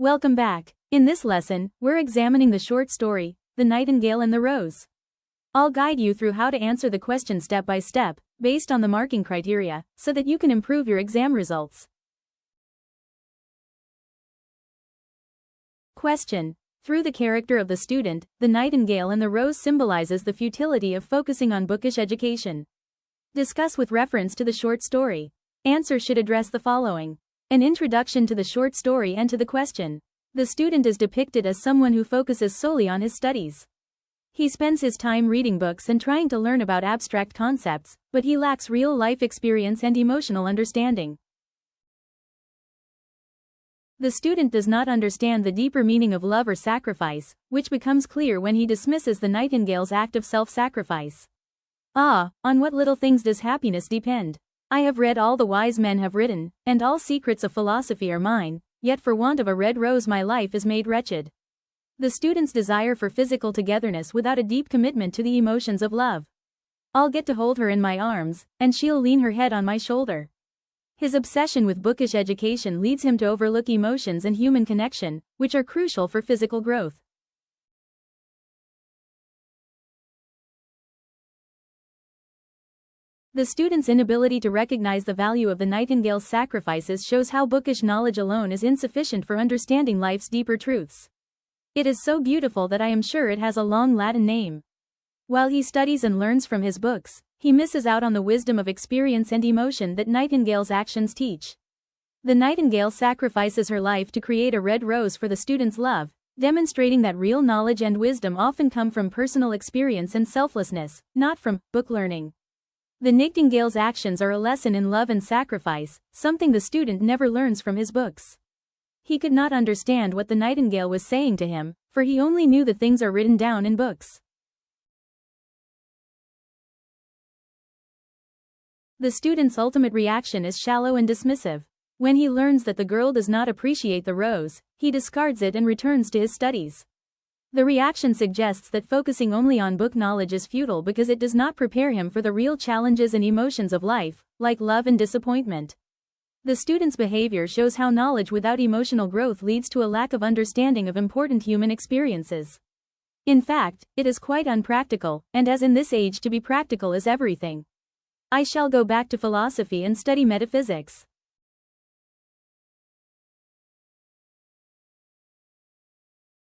Welcome back. In this lesson, we're examining the short story, The Nightingale and the Rose. I'll guide you through how to answer the question step by step, based on the marking criteria, so that you can improve your exam results. Question. Through the character of the student, the nightingale and the rose symbolizes the futility of focusing on bookish education. Discuss with reference to the short story. Answer should address the following. An introduction to the short story and to the question. The student is depicted as someone who focuses solely on his studies. He spends his time reading books and trying to learn about abstract concepts, but he lacks real-life experience and emotional understanding. The student does not understand the deeper meaning of love or sacrifice, which becomes clear when he dismisses the nightingale's act of self-sacrifice. Ah, on what little things does happiness depend? I have read all the wise men have written, and all secrets of philosophy are mine, yet for want of a red rose my life is made wretched. The student's desire for physical togetherness without a deep commitment to the emotions of love. I'll get to hold her in my arms, and she'll lean her head on my shoulder. His obsession with bookish education leads him to overlook emotions and human connection, which are crucial for physical growth. The student's inability to recognize the value of the nightingale's sacrifices shows how bookish knowledge alone is insufficient for understanding life's deeper truths. It is so beautiful that I am sure it has a long Latin name. While he studies and learns from his books, he misses out on the wisdom of experience and emotion that Nightingale's actions teach. The nightingale sacrifices her life to create a red rose for the student's love, demonstrating that real knowledge and wisdom often come from personal experience and selflessness, not from book learning. The nightingale's actions are a lesson in love and sacrifice, something the student never learns from his books. He could not understand what the nightingale was saying to him, for he only knew the things are written down in books. The student's ultimate reaction is shallow and dismissive. When he learns that the girl does not appreciate the rose, he discards it and returns to his studies. The reaction suggests that focusing only on book knowledge is futile because it does not prepare him for the real challenges and emotions of life, like love and disappointment. The student's behavior shows how knowledge without emotional growth leads to a lack of understanding of important human experiences. In fact, it is quite unpractical, and as in this age to be practical is everything. I shall go back to philosophy and study metaphysics.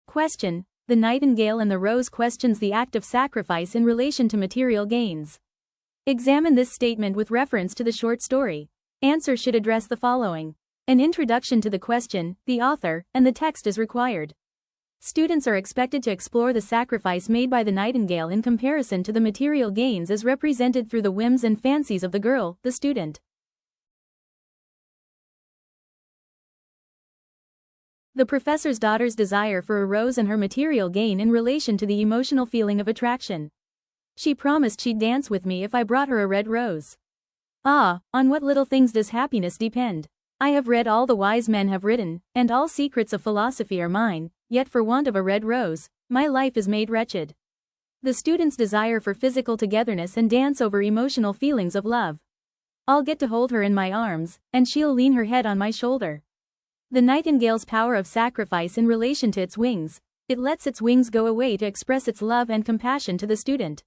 Question. The Nightingale and the Rose questions the act of sacrifice in relation to material gains. Examine this statement with reference to the short story. Answer should address the following. An introduction to the question, the author, and the text is required. Students are expected to explore the sacrifice made by the nightingale in comparison to the material gains as represented through the whims and fancies of the girl, the student. The professor's daughter's desire for a rose and her material gain in relation to the emotional feeling of attraction. She promised she'd dance with me if I brought her a red rose. Ah, on what little things does happiness depend? I have read all the wise men have written, and all secrets of philosophy are mine, yet for want of a red rose, my life is made wretched. The student's desire for physical togetherness and dance over emotional feelings of love. I'll get to hold her in my arms, and she'll lean her head on my shoulder. The nightingale's power of sacrifice in relation to its wings. It lets its wings go away to express its love and compassion to the student.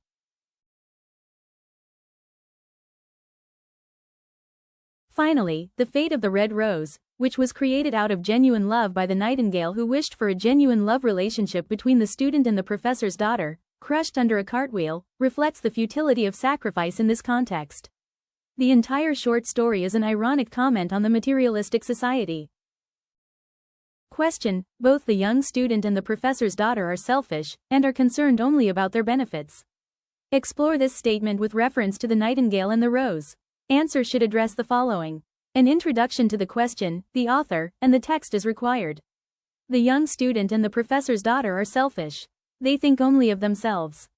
Finally, the fate of the red rose, which was created out of genuine love by the nightingale who wished for a genuine love relationship between the student and the professor's daughter, crushed under a cartwheel, reflects the futility of sacrifice in this context. The entire short story is an ironic comment on the materialistic society. Question. Both the young student and the professor's daughter are selfish, and are concerned only about their benefits. Explore this statement with reference to the nightingale and the rose. Answer should address the following. An introduction to the question, the author, and the text is required. The young student and the professor's daughter are selfish. They think only of themselves.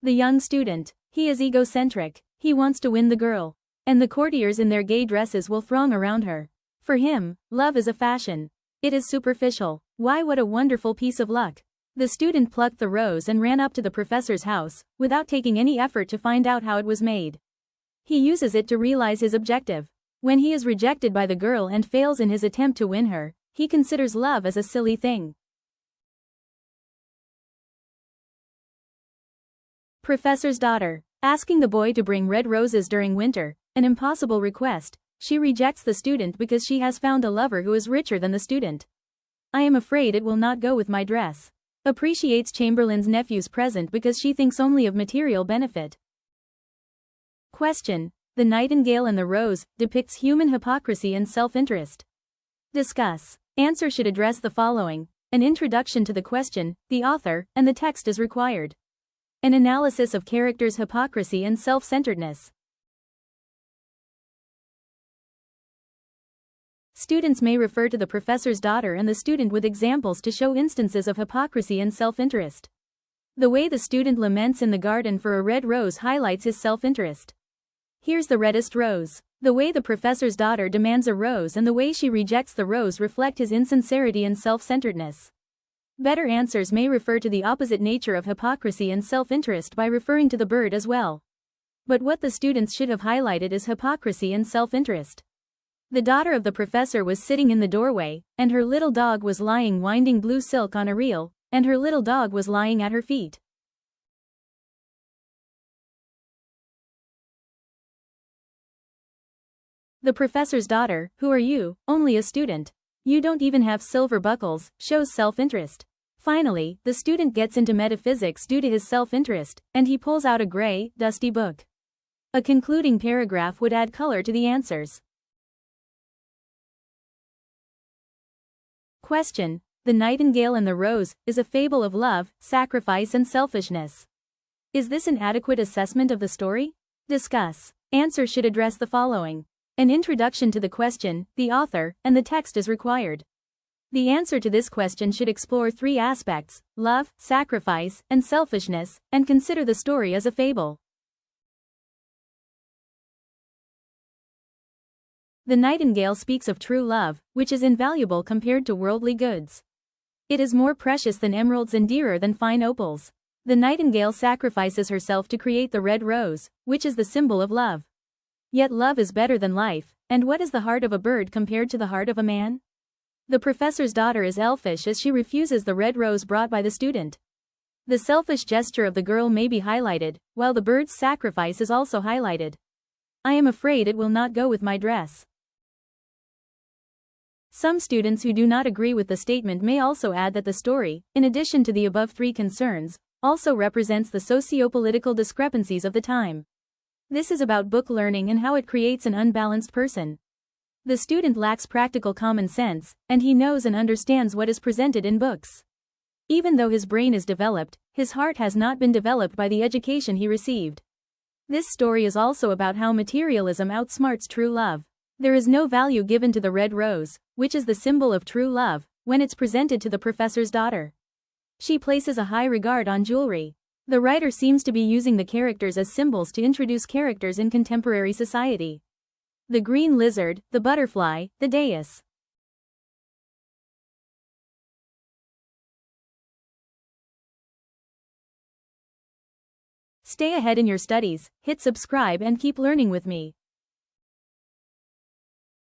The young student. He is egocentric. He wants to win the girl. And the courtiers in their gay dresses will throng around her. For him, love is a fashion. It is superficial. Why, what a wonderful piece of luck. The student plucked the rose and ran up to the professor's house, without taking any effort to find out how it was made. He uses it to realize his objective. When he is rejected by the girl and fails in his attempt to win her, he considers love as a silly thing. Professor's daughter. Asking the boy to bring red roses during winter, an impossible request, she rejects the student because she has found a lover who is richer than the student. I am afraid it will not go with my dress. Appreciates Chamberlain's nephew's present because she thinks only of material benefit. Question. The Nightingale and the Rose depicts human hypocrisy and self-interest. Discuss. Answer should address the following. An introduction to the question, the author, and the text is required. An analysis of characters' hypocrisy and self-centeredness. Students may refer to the professor's daughter and the student with examples to show instances of hypocrisy and self-interest. The way the student laments in the garden for a red rose highlights his self-interest. Here's the reddest rose. The way the professor's daughter demands a rose and the way she rejects the rose reflect his insincerity and self-centeredness. Better answers may refer to the opposite nature of hypocrisy and self-interest by referring to the bird as well. But what the students should have highlighted is hypocrisy and self-interest. The daughter of the professor was sitting in the doorway, and her little dog was lying winding blue silk on a reel, and her little dog was lying at her feet. The professor's daughter, who are you, only a student. You don't even have silver buckles, shows self-interest. Finally, the student gets into metaphysics due to his self-interest, and he pulls out a gray, dusty book. A concluding paragraph would add color to the answers. Question. The Nightingale and the Rose is a fable of love, sacrifice and selfishness. Is this an adequate assessment of the story? Discuss. Answer should address the following. An introduction to the question, the author, and the text is required. The answer to this question should explore three aspects: love, sacrifice, and selfishness, and consider the story as a fable. The Nightingale speaks of true love, which is invaluable compared to worldly goods. It is more precious than emeralds and dearer than fine opals. The Nightingale sacrifices herself to create the red rose, which is the symbol of love. Yet love is better than life, and what is the heart of a bird compared to the heart of a man? The professor's daughter is elfish as she refuses the red rose brought by the student. The selfish gesture of the girl may be highlighted, while the bird's sacrifice is also highlighted. I am afraid it will not go with my dress. Some students who do not agree with the statement may also add that the story, in addition to the above three concerns, also represents the socio-political discrepancies of the time. This is about book learning and how it creates an unbalanced person. The student lacks practical common sense, and he knows and understands what is presented in books. Even though his brain is developed, his heart has not been developed by the education he received. This story is also about how materialism outsmarts true love. There is no value given to the red rose, which is the symbol of true love, when it's presented to the professor's daughter. She places a high regard on jewelry. The writer seems to be using the characters as symbols to introduce characters in contemporary society. The green lizard, the butterfly, the dais. Stay ahead in your studies, hit subscribe and keep learning with me.